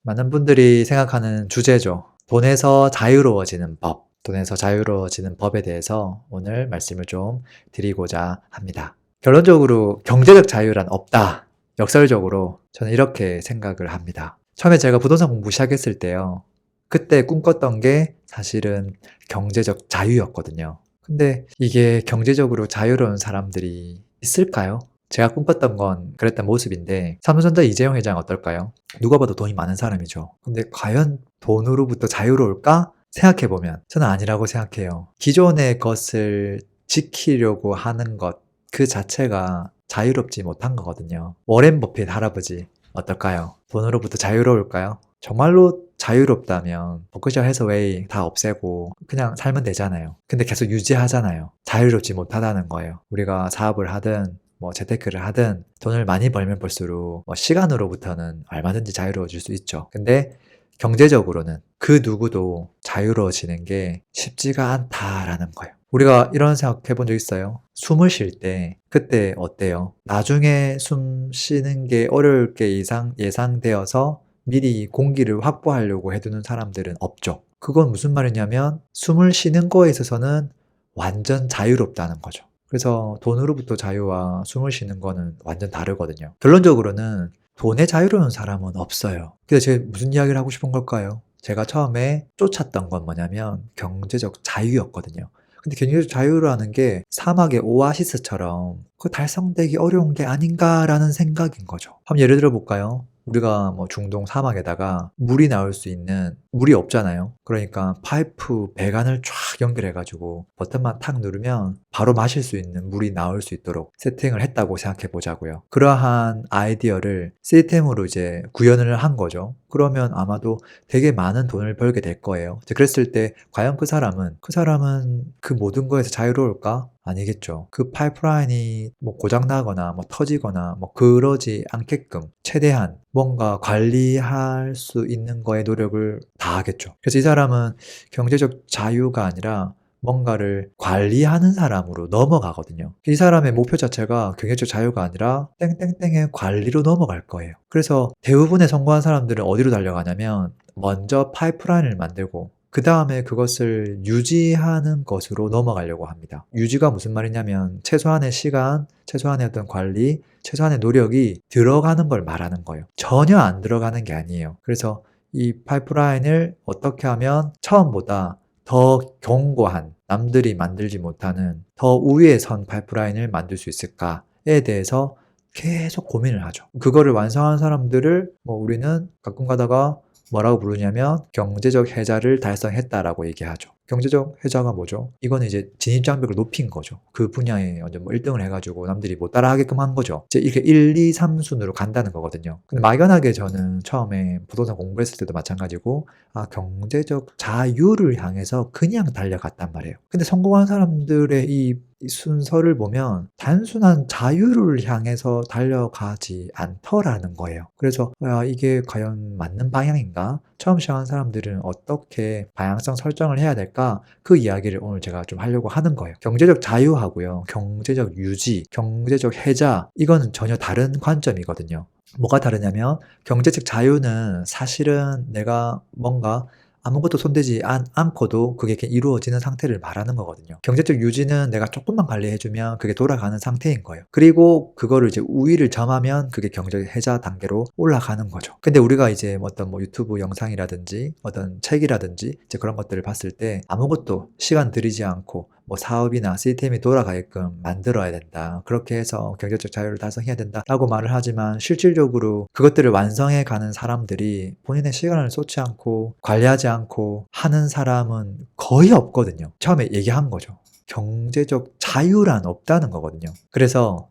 많은 분들이 생각하는 주제죠. 돈에서 자유로워지는 법. 돈에서 자유로워지는 법에 대해서 오늘 말씀을 좀 드리고자 합니다. 결론적으로 경제적 자유란 없다. 역설적으로 저는 이렇게 생각을 합니다. 처음에 제가 부동산 공부 시작했을 때요. 그때 꿈꿨던 게 사실은 경제적 자유였거든요. 근데 이게 경제적으로 자유로운 사람들이 있을까요? 제가 꿈꿨던 건 그랬던 모습인데 삼성전자 이재용 회장 어떨까요? 누가 봐도 돈이 많은 사람이죠. 근데 과연 돈으로부터 자유로울까? 생각해보면 저는 아니라고 생각해요. 기존의 것을 지키려고 하는 것 그 자체가 자유롭지 못한 거거든요. 워렌 버핏 할아버지 어떨까요? 돈으로부터 자유로울까요? 정말로 자유롭다면 버크셔 해서웨이 다 없애고 그냥 살면 되잖아요. 근데 계속 유지하잖아요. 자유롭지 못하다는 거예요. 우리가 사업을 하든 재테크를 하든 돈을 많이 벌면 벌수록 시간으로부터는 얼마든지 자유로워질 수 있죠. 근데 경제적으로는 그 누구도 자유로워지는 게 쉽지가 않다라는 거예요. 우리가 이런 생각 해본 적 있어요? 숨을 쉴 때 그때 어때요? 나중에 숨 쉬는 게 어려울 게 예상되어서 미리 공기를 확보하려고 해두는 사람들은 없죠. 그건 무슨 말이냐면 숨을 쉬는 거에 있어서는 완전 자유롭다는 거죠. 그래서 돈으로부터 자유와 숨을 쉬는 거는 완전 다르거든요. 결론적으로는 돈에 자유로운 사람은 없어요. 그래서 제가 무슨 이야기를 하고 싶은 걸까요? 제가 처음에 쫓았던 건 뭐냐면 경제적 자유였거든요. 근데 경제적 자유라는 게 사막의 오아시스처럼 그 달성되기 어려운 게 아닌가라는 생각인 거죠. 한번 예를 들어 볼까요? 우리가 중동 사막에다가 물이 나올 수 있는 물이 없잖아요. 그러니까 파이프 배관을 쫙 연결해가지고 버튼만 탁 누르면 바로 마실 수 있는 물이 나올 수 있도록 세팅을 했다고 생각해 보자고요. 그러한 아이디어를 시스템으로 이제 구현을 한 거죠. 그러면 아마도 되게 많은 돈을 벌게 될 거예요. 그랬을 때 과연 그 사람은 그 모든 거에서 자유로울까? 아니겠죠. 그 파이프라인이 고장나거나 터지거나 그러지 않게끔 최대한 뭔가 관리할 수 있는 거에 노력을 다하겠죠. 그래서 이 사람은 경제적 자유가 아니라 뭔가를 관리하는 사람으로 넘어가거든요. 이 사람의 목표 자체가 경제적 자유가 아니라 땡땡땡의 관리로 넘어갈 거예요. 그래서 대부분의 성공한 사람들은 어디로 달려가냐면 먼저 파이프라인을 만들고 그 다음에 그것을 유지하는 것으로 넘어가려고 합니다. 유지가 무슨 말이냐면 최소한의 시간, 최소한의 어떤 관리, 최소한의 노력이 들어가는 걸 말하는 거예요. 전혀 안 들어가는 게 아니에요. 그래서 이 파이프라인을 어떻게 하면 처음보다 더 견고한, 남들이 만들지 못하는 더 우위에 선 파이프라인을 만들 수 있을까에 대해서 계속 고민을 하죠. 그거를 완성한 사람들을 우리는 가끔 가다가 뭐라고 부르냐면 경제적 해자를 달성했다라고 얘기하죠. 경제적 해자가 뭐죠? 이거는 이제 진입장벽을 높인 거죠. 그 분야에 완전 1등을 해가지고 남들이 못 따라하게끔 한 거죠. 이제 이렇게 1, 2, 3순으로 간다는 거거든요. 근데 막연하게 저는 처음에 부동산 공부했을 때도 마찬가지고 경제적 자유를 향해서 그냥 달려갔단 말이에요. 근데 성공한 사람들의 이 순서를 보면 단순한 자유를 향해서 달려가지 않더라는 거예요. 그래서 이게 과연 맞는 방향인가? 처음 시작한 사람들은 어떻게 방향성 설정을 해야 될까? 그 이야기를 오늘 제가 좀 하려고 하는 거예요. 경제적 자유하고요, 경제적 유지, 경제적 해자, 이거는 전혀 다른 관점이거든요. 뭐가 다르냐면 경제적 자유는 사실은 내가 뭔가 아무것도 손대지 않고도 그게 이렇게 이루어지는 상태를 말하는 거거든요. 경제적 유지는 내가 조금만 관리해주면 그게 돌아가는 상태인 거예요. 그리고 그거를 이제 우위를 점하면 그게 경제적 해자 단계로 올라가는 거죠. 근데 우리가 이제 어떤 유튜브 영상이라든지 어떤 책이라든지 이제 그런 것들을 봤을 때 아무것도 시간 들이지 않고 사업이나 시스템이 돌아가게끔 만들어야 된다. 그렇게 해서 경제적 자유를 달성해야 된다라고 말을 하지만 실질적으로 그것들을 완성해 가는 사람들이 본인의 시간을 쏟지 않고 관리하지 않고 하는 사람은 거의 없거든요. 처음에 얘기한 거죠. 경제적 자유란 없다는 거거든요. 그래서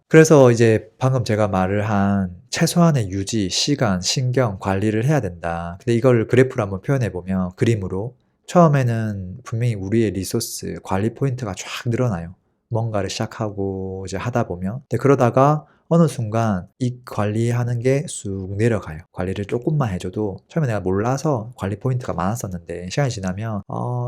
이제 방금 제가 말을 한 최소한의 유지, 시간, 신경, 관리를 해야 된다. 근데 이걸 그래프로 한번 표현해 보면 그림으로 처음에는 분명히 우리의 리소스, 관리 포인트가 쫙 늘어나요. 뭔가를 시작하고 이제 하다 보면. 근데 그러다가 어느 순간 이 관리하는 게 쑥 내려가요. 관리를 조금만 해줘도 처음에 내가 몰라서 관리 포인트가 많았었는데 시간이 지나면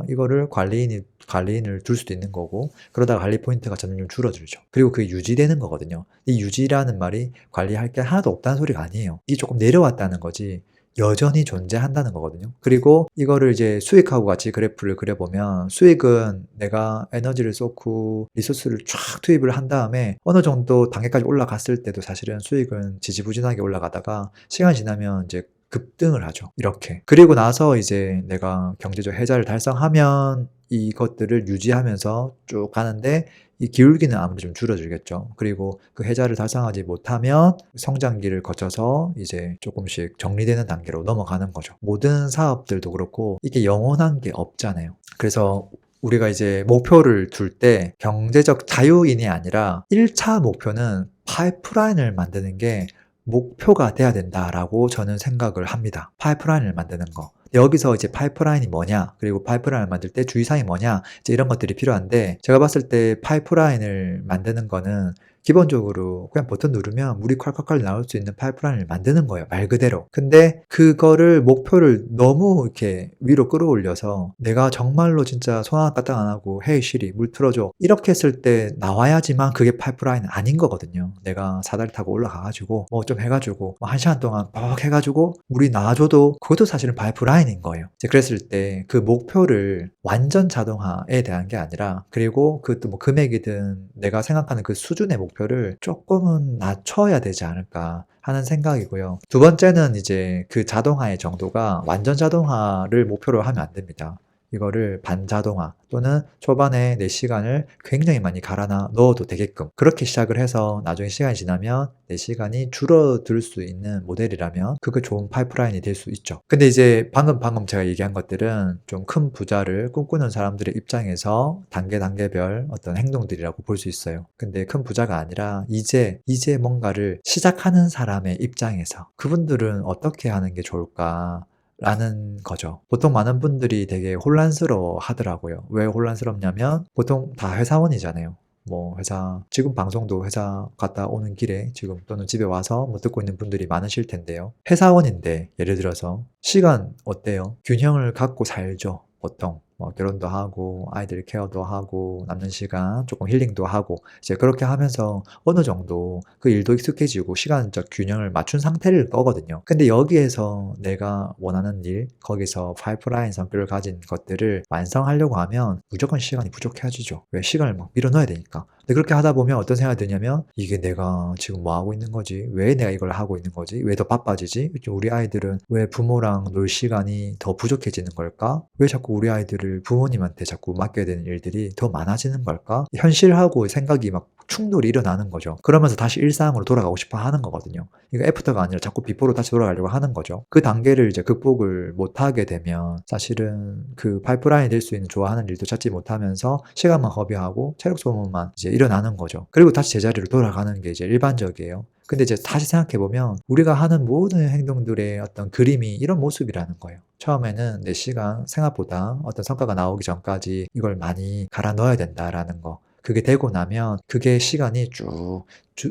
이거를 관리인을 둘 수도 있는 거고 그러다가 관리 포인트가 점점 줄어들죠. 그리고 그게 유지되는 거거든요. 이 유지라는 말이 관리할 게 하나도 없다는 소리가 아니에요. 이게 조금 내려왔다는 거지 여전히 존재한다는 거거든요. 그리고 이거를 이제 수익하고 같이 그래프를 그려보면 수익은 내가 에너지를 쏟고 리소스를 쫙 투입을 한 다음에 어느 정도 단계까지 올라갔을 때도 사실은 수익은 지지부진하게 올라가다가 시간이 지나면 이제 급등을 하죠. 이렇게. 그리고 나서 이제 내가 경제적 해자를 달성하면 이것들을 유지하면서 쭉 가는데 이 기울기는 아무래도 좀 줄어들겠죠. 그리고 그 해자를 달성하지 못하면 성장기를 거쳐서 이제 조금씩 정리되는 단계로 넘어가는 거죠. 모든 사업들도 그렇고 이게 영원한 게 없잖아요. 그래서 우리가 이제 목표를 둘 때 경제적 자유인이 아니라 1차 목표는 파이프라인을 만드는 게 목표가 돼야 된다라고 저는 생각을 합니다. 파이프라인을 만드는 거. 여기서 이제 파이프라인이 뭐냐, 그리고 파이프라인을 만들 때 주의사항이 뭐냐, 이제 이런 것들이 필요한데, 제가 봤을 때 파이프라인을 만드는 거는 기본적으로 그냥 버튼 누르면 물이 콸콸콸 나올 수 있는 파이프라인을 만드는 거예요. 말 그대로. 근데 그거를 목표를 너무 이렇게 위로 끌어올려서 내가 정말로 진짜 손 하나 까딱 안 하고 헤이 시리 물 틀어줘 이렇게 했을 때 나와야지만 그게 파이프라인은 아닌 거거든요. 내가 사다리 타고 올라가가지고 뭐 좀 해가지고 뭐 1시간 동안 뻑 해가지고 물이 나와줘도 그것도 사실은 파이프라인인 거예요. 이제 그랬을 때 그 목표를 완전 자동화에 대한 게 아니라, 그리고 그것도 뭐 금액이든 내가 생각하는 그 수준의 목표를 조금은 낮춰야 되지 않을까 하는 생각이고요. 두 번째는 이제 그 자동화의 정도가 완전 자동화를 목표로 하면 안 됩니다. 이거를 반자동화 또는 초반에 내 시간을 굉장히 많이 갈아 넣어도 되게끔 그렇게 시작을 해서 나중에 시간이 지나면 내 시간이 줄어들 수 있는 모델이라면 그게 좋은 파이프라인이 될 수 있죠. 근데 이제 방금 제가 얘기한 것들은 좀 큰 부자를 꿈꾸는 사람들의 입장에서 단계별 어떤 행동들이라고 볼 수 있어요. 근데 큰 부자가 아니라 이제 뭔가를 시작하는 사람의 입장에서 그분들은 어떻게 하는 게 좋을까 라는 거죠. 보통 많은 분들이 되게 혼란스러워 하더라고요. 왜 혼란스럽냐면 보통 다 회사원이잖아요. 뭐 회사, 지금 방송도 회사 갔다 오는 길에 지금 또는 집에 와서 뭐 듣고 있는 분들이 많으실 텐데요. 회사원인데 예를 들어서 시간 어때요? 균형을 갖고 살죠. 보통 뭐 결혼도 하고 아이들 케어도 하고 남는 시간 조금 힐링도 하고 이제 그렇게 하면서 어느 정도 그 일도 익숙해지고 시간적 균형을 맞춘 상태일 거거든요. 근데 여기에서 내가 원하는 일, 거기서 파이프라인 성격을 가진 것들을 완성하려고 하면 무조건 시간이 부족해지죠. 왜? 시간을 막 밀어넣어야 되니까. 근데 그렇게 하다 보면 어떤 생각이 드냐면 이게 내가 지금 뭐 하고 있는 거지? 왜 내가 이걸 하고 있는 거지? 왜 더 바빠지지? 우리 아이들은 왜 부모랑 놀 시간이 더 부족해지는 걸까? 왜 자꾸 우리 아이들을 부모님한테 자꾸 맡겨야 되는 일들이 더 많아지는 걸까? 현실하고 생각이 막 충돌이 일어나는 거죠. 그러면서 다시 일상으로 돌아가고 싶어 하는 거거든요. 이거 애프터가 아니라 자꾸 비포로 다시 돌아가려고 하는 거죠. 그 단계를 이제 극복을 못하게 되면 사실은 그 파이프라인이 될 수 있는 좋아하는 일도 찾지 못하면서 시간만 허비하고 체력 소모만 이제 일어나는 거죠. 그리고 다시 제자리로 돌아가는 게 이제 일반적이에요. 근데 이제 다시 생각해보면 우리가 하는 모든 행동들의 어떤 그림이 이런 모습이라는 거예요. 처음에는 내 시간, 생각보다 어떤 성과가 나오기 전까지 이걸 많이 갈아 넣어야 된다라는 거. 그게 되고 나면 그게 시간이 쭉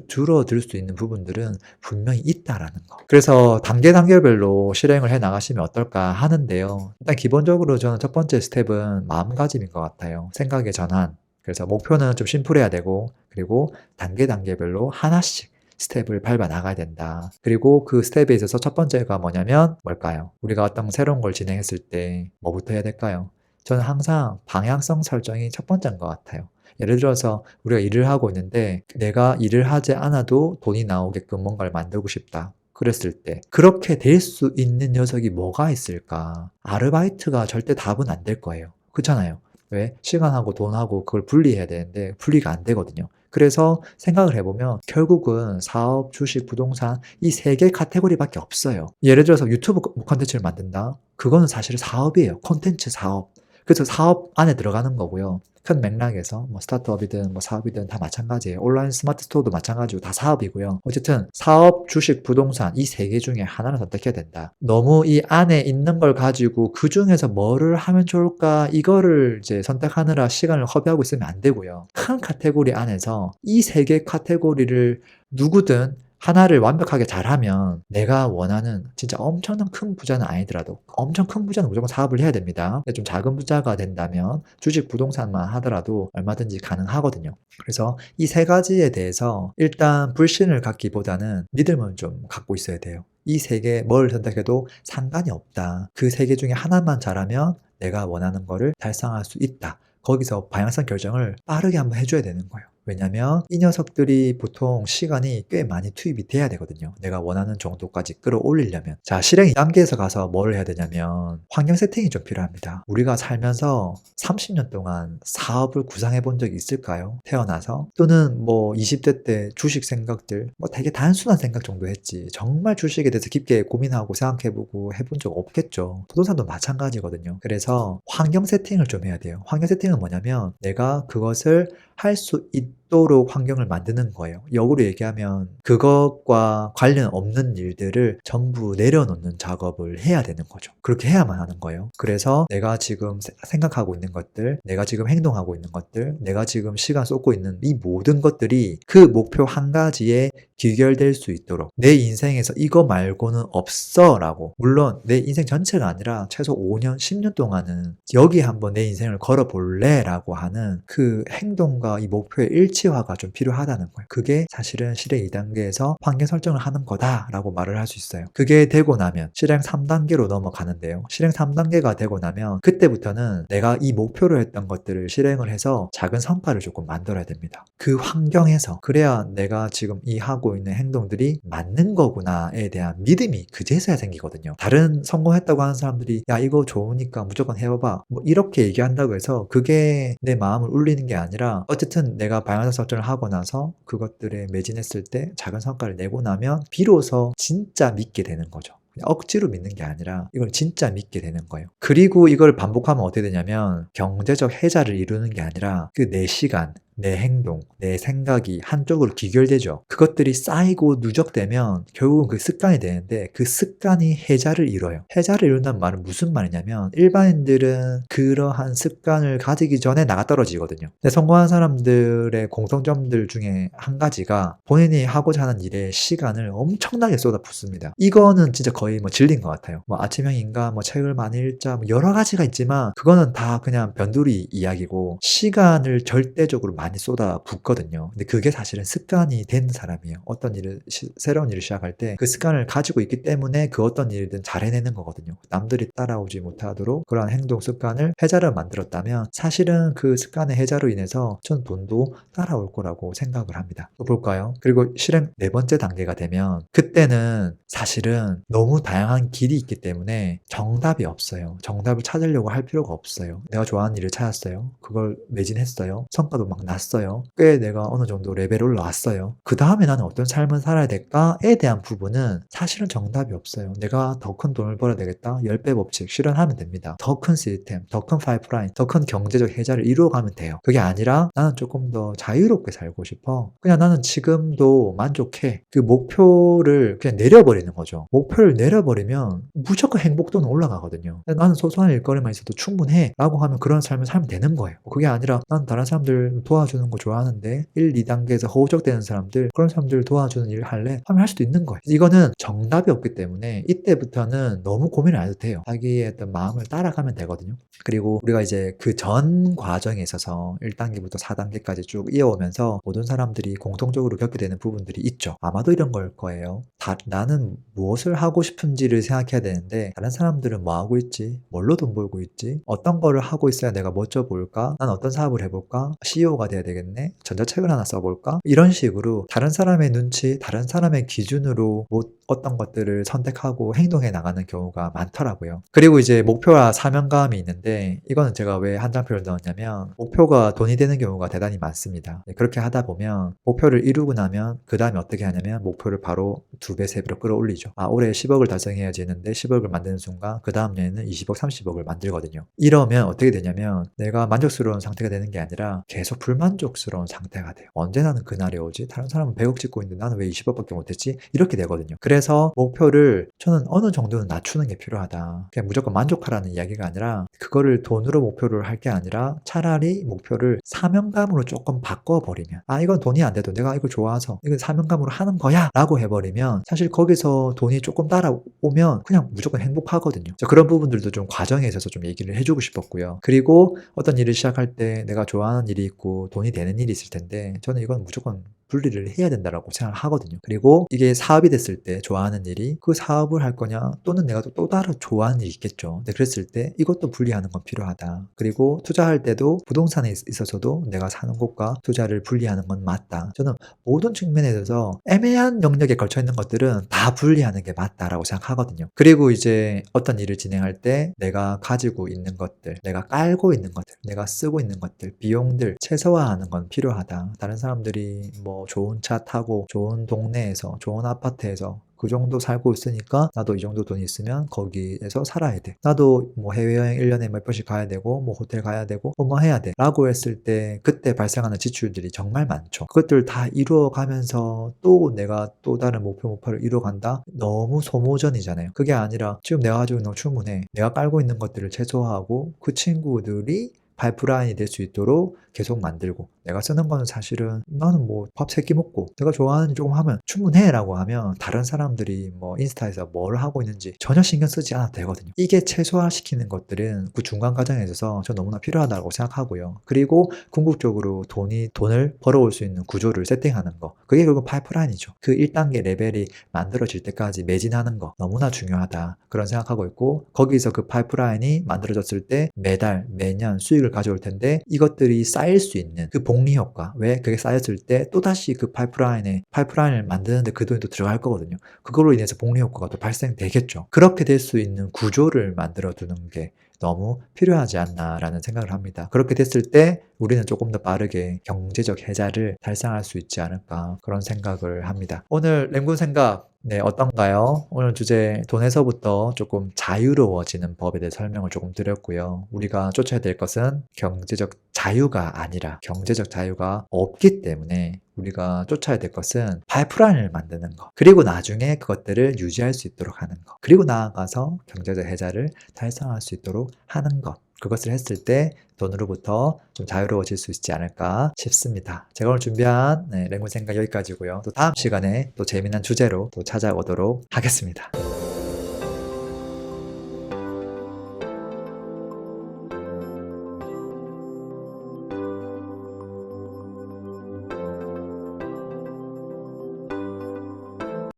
줄어들 수 있는 부분들은 분명히 있다라는 거. 그래서 단계별로 실행을 해 나가시면 어떨까 하는데요. 일단 기본적으로 저는 첫 번째 스텝은 마음가짐인 것 같아요. 생각의 전환. 그래서 목표는 좀 심플해야 되고, 그리고 단계별로 하나씩 스텝을 밟아 나가야 된다. 그리고 그 스텝에 있어서 첫 번째가 뭐냐면 뭘까요? 우리가 어떤 새로운 걸 진행했을 때 뭐부터 해야 될까요? 저는 항상 방향성 설정이 첫 번째인 것 같아요. 예를 들어서 우리가 일을 하고 있는데 내가 일을 하지 않아도 돈이 나오게끔 뭔가를 만들고 싶다. 그랬을 때 그렇게 될 수 있는 녀석이 뭐가 있을까? 아르바이트가 절대 답은 안 될 거예요. 그렇잖아요. 왜? 시간하고 돈하고 그걸 분리해야 되는데 분리가 안 되거든요. 그래서 생각을 해보면 결국은 사업, 주식, 부동산 이 세 개 카테고리밖에 없어요. 예를 들어서 유튜브 콘텐츠를 만든다? 그거는 사실 사업이에요. 콘텐츠 사업. 그래서 사업 안에 들어가는 거고요. 큰 맥락에서 뭐 스타트업이든 뭐 사업이든 다 마찬가지예요. 온라인 스마트 스토어도 마찬가지고 다 사업이고요. 어쨌든 사업, 주식, 부동산 이 세 개 중에 하나를 선택해야 된다. 너무 이 안에 있는 걸 가지고 그 중에서 뭐를 하면 좋을까 이거를 이제 선택하느라 시간을 허비하고 있으면 안 되고요. 큰 카테고리 안에서 이 세 개 카테고리를 누구든 하나를 완벽하게 잘하면 내가 원하는 진짜 엄청난 큰 부자는 아니더라도 엄청 큰 부자는 무조건 사업을 해야 됩니다. 근데 좀 작은 부자가 된다면 주식 부동산만 하더라도 얼마든지 가능하거든요. 그래서 이 세 가지에 대해서 일단 불신을 갖기보다는 믿음을 좀 갖고 있어야 돼요. 이 세 개 뭘 선택해도 상관이 없다. 그 세 개 중에 하나만 잘하면 내가 원하는 거를 달성할 수 있다. 거기서 방향성 결정을 빠르게 한번 해줘야 되는 거예요. 왜냐면 이 녀석들이 보통 시간이 꽤 많이 투입이 돼야 되거든요. 내가 원하는 정도까지 끌어올리려면. 자, 실행 2단계에서 가서 뭘 해야 되냐면 환경 세팅이 좀 필요합니다. 우리가 살면서 30년 동안 사업을 구상해 본 적이 있을까요? 태어나서? 또는 뭐 20대 때 주식 생각들 뭐 되게 단순한 생각 정도 했지. 정말 주식에 대해서 깊게 고민하고 생각해보고 해본 적 없겠죠. 부동산도 마찬가지거든요. 그래서 환경 세팅을 좀 해야 돼요. 환경 세팅은 뭐냐면 내가 그것을 할 수 있도록 환경을 만드는 거예요. 역으로 얘기하면 그것과 관련 없는 일들을 전부 내려놓는 작업을 해야 되는 거죠. 그렇게 해야만 하는 거예요. 그래서 내가 지금 생각하고 있는 것들, 내가 지금 행동하고 있는 것들, 내가 지금 시간 쏟고 있는 이 모든 것들이 그 목표 한 가지에 귀결될 수 있도록 내 인생에서 이거 말고는 없어 라고, 물론 내 인생 전체가 아니라 최소 5년, 10년 동안은 여기 한번 내 인생을 걸어볼래 라고 하는 그 행동과 이 목표의 일치화가 좀 필요하다는 거예요. 그게 사실은 실행 2단계에서 환경 설정을 하는 거다 라고 말을 할 수 있어요. 그게 되고 나면 실행 3단계로 넘어가는데요. 실행 3단계가 되고 나면 그때부터는 내가 이 목표로 했던 것들을 실행을 해서 작은 성과를 조금 만들어야 됩니다. 그 환경에서, 그래야 내가 지금 이 하고 있는 행동들이 맞는 거구나에 대한 믿음이 그제서야 생기거든요. 다른 성공했다고 하는 사람들이 야 이거 좋으니까 무조건 해봐봐 뭐 이렇게 얘기한다고 해서 그게 내 마음을 울리는 게 아니라, 어쨌든 내가 방향성 설정을 하고 나서 그것들에 매진했을 때 작은 성과를 내고 나면 비로소 진짜 믿게 되는 거죠. 억지로 믿는 게 아니라 이걸 진짜 믿게 되는 거예요. 그리고 이걸 반복하면 어떻게 되냐면 경제적 해자를 이루는 게 아니라 그 내 시간, 내 행동, 내 생각이 한쪽으로 귀결되죠. 그것들이 쌓이고 누적되면 결국은 그 습관이 되는데 그 습관이 해자를 이뤄요. 해자를 이룬다는 말은 무슨 말이냐면 일반인들은 그러한 습관을 가지기 전에 나가 떨어지거든요. 근데 성공한 사람들의 공통점들 중에 한 가지가 본인이 하고자 하는 일에 시간을 엄청나게 쏟아붓습니다. 이거는 진짜 거의 뭐 진리인 것 같아요. 뭐 아침형인가 뭐 책을 많이 읽자 뭐 여러 가지가 있지만 그거는 다 그냥 변두리 이야기고 시간을 절대적으로 많이 쏟아붓거든요. 근데 그게 사실은 습관이 된 사람이에요. 어떤 일을 새로운 일을 시작할 때 그 습관을 가지고 있기 때문에 그 어떤 일이든 잘 해내는 거거든요. 남들이 따라오지 못하도록 그러한 행동 습관을 해자를 만들었다면 사실은 그 습관의 해자로 인해서 전 돈도 따라올 거라고 생각을 합니다. 또 볼까요? 그리고 실행 4번째 단계가 되면 그때는 사실은 너무 다양한 길이 있기 때문에 정답이 없어요. 정답을 찾으려고 할 필요가 없어요. 내가 좋아하는 일을 찾았어요. 그걸 매진했어요. 성과도 막 났어요. 꽤 내가 어느 정도 레벨 올라왔어요. 그 다음에 나는 어떤 삶을 살아야 될까에 대한 부분은 사실은 정답이 없어요. 내가 더 큰 돈을 벌어야 되겠다. 10배 법칙 실현하면 됩니다. 더 큰 시스템, 더 큰 파이프라인, 더 큰 경제적 해자를 이루어가면 돼요. 그게 아니라 나는 조금 더 자유롭게 살고 싶어. 그냥 나는 지금도 만족해. 그 목표를 그냥 내려버리는 거죠. 목표를 내려버리면 무조건 행복도는 올라가거든요. 나는 소소한 일거리만 있어도 충분해 라고 하면 그런 삶을 살면 되는 거예요. 그게 아니라 난 다른 사람들 도와주는 거 좋아하는데 1, 2단계에서 허우적대는 사람들, 그런 사람들 도와주는 일 할래? 하면 할 수도 있는 거예요. 이거는 정답이 없기 때문에 이때부터는 너무 고민을 안 해도 돼요. 자기의 어떤 마음을 따라가면 되거든요. 그리고 우리가 이제 그 전 과정에 있어서 1단계부터 4단계까지 쭉 이어오면서 모든 사람들이 공통적으로 겪게 되는 부분들이 있죠. 아마도 이런 걸 거예요. 나는 무엇을 하고 싶은지를 생각해야 되는데 다른 사람들은 뭐 하고 있지? 뭘로 돈 벌고 있지? 어떤 거를 하고 있어야 내가 멋져 보일까? 난 어떤 사업을 해볼까? CEO가 돼야 되겠네? 전자책을 하나 써볼까? 이런 식으로 다른 사람의 눈치, 다른 사람의 기준으로 어떤 것들을 선택하고 행동해 나가는 경우가 많더라고요. 그리고 이제 목표와 사명감이 있는데 이거는 제가 왜 한 장표를 넣었냐면 목표가 돈이 되는 경우가 대단히 많습니다. 그렇게 하다 보면 목표를 이루고 나면 그 다음에 어떻게 하냐면 목표를 바로 2배, 3배로 끌어올리죠. 올해 10억을 달성해야지 했는데 10억을 만드는 순간 그 다음 년에는 20억, 30억을 만들거든요. 이러면 어떻게 되냐면 내가 만족스러운 상태가 되는 게 아니라 계속 불만족스러운 상태가 돼요. 언제 나는 그날이 오지? 다른 사람은 100억 찍고 있는데 나는 왜 20억밖에 못했지? 이렇게 되거든요. 그래서 목표를 저는 어느 정도는 낮추는 게 필요하다. 그냥 무조건 만족하라는 이야기가 아니라 그거를 돈으로 목표를 할 게 아니라 차라리 목표를 사명감으로 조금 바꿔버리면 이건 돈이 안 돼도 내가 이걸 좋아서 이건 사명감으로 하는 거야 라고 해버리면 사실 거기서 돈이 조금 따라오면 그냥 무조건 행복하거든요. 그런 부분들도 좀 과정에 있어서 좀 얘기를 해주고 싶었고요. 그리고 어떤 일을 시작할 때 내가 좋아하는 일이 있고 돈이 되는 일이 있을 텐데 저는 이건 무조건 분리를 해야 된다라고 생각을 하거든요. 그리고 이게 사업이 됐을 때 좋아하는 일이 그 사업을 할 거냐 또는 내가 또 다른 좋아하는 일이 있겠죠. 근데 그랬을 때 이것도 분리하는 건 필요하다. 그리고 투자할 때도 부동산에 있어서도 내가 사는 곳과 투자를 분리하는 건 맞다. 저는 모든 측면에 있어서 애매한 영역에 걸쳐 있는 것들은 다 분리하는 게 맞다라고 생각하거든요. 그리고 이제 어떤 일을 진행할 때 내가 가지고 있는 것들, 내가 깔고 있는 것들, 내가 쓰고 있는 것들, 비용들 최소화하는 건 필요하다. 다른 사람들이 뭐 좋은 차 타고 좋은 동네에서 좋은 아파트에서 그 정도 살고 있으니까 나도 이 정도 돈이 있으면 거기에서 살아야 돼. 나도 뭐 해외여행 1년에 몇 번씩 가야 되고 뭐 호텔 가야 되고 뭐 해야 돼 라고 했을 때 그때 발생하는 지출들이 정말 많죠. 그것들 다 이루어가면서 또 내가 또 다른 목표를 이루어간다? 너무 소모전이잖아요. 그게 아니라 지금 내가 가지고 있는 거 충분해. 내가 깔고 있는 것들을 최소화하고 그 친구들이 파이프라인이 될 수 있도록 계속 만들고 내가 쓰는 거는 사실은 나는 뭐 밥 3끼 먹고 내가 좋아하는 일 조금 하면 충분해 라고 하면 다른 사람들이 뭐 인스타에서 뭘 하고 있는지 전혀 신경 쓰지 않아도 되거든요. 이게 최소화시키는 것들은 그 중간 과정에 있어서 저 너무나 필요하다고 생각하고요. 그리고 궁극적으로 돈을 벌어올 수 있는 구조를 세팅하는 거 그게 결국 파이프라인이죠. 그 1단계 레벨이 만들어질 때까지 매진하는 거 너무나 중요하다 그런 생각하고 있고 거기서 그 파이프라인이 만들어졌을 때 매달 매년 수익을 가져올 텐데 이것들이 쌓일 수 있는 그 복리 효과 왜 그게 쌓였을 때 또다시 그 파이프라인을 만드는데 그 돈이 또 들어갈 거거든요. 그걸로 인해서 복리 효과가 또 발생되겠죠. 그렇게 될 수 있는 구조를 만들어 두는 게 너무 필요하지 않나라는 생각을 합니다. 그렇게 됐을 때 우리는 조금 더 빠르게 경제적 해자를 달성할 수 있지 않을까 그런 생각을 합니다. 오늘 램군 생각 어떤가요? 오늘 주제 돈에서부터 조금 자유로워지는 법에 대해 설명을 조금 드렸고요. 우리가 쫓아야 될 것은 경제적 자유가 아니라 경제적 자유가 없기 때문에 우리가 쫓아야 될 것은 파이프라인을 만드는 것 그리고 나중에 그것들을 유지할 수 있도록 하는 것 그리고 나아가서 경제적 해자를 달성할 수 있도록 하는 것 그것을 했을 때 돈으로부터 좀 자유로워질 수 있지 않을까 싶습니다. 제가 오늘 준비한 램군 생각 여기까지고요. 또 다음 시간에 또 재미난 주제로 또 찾아오도록 하겠습니다.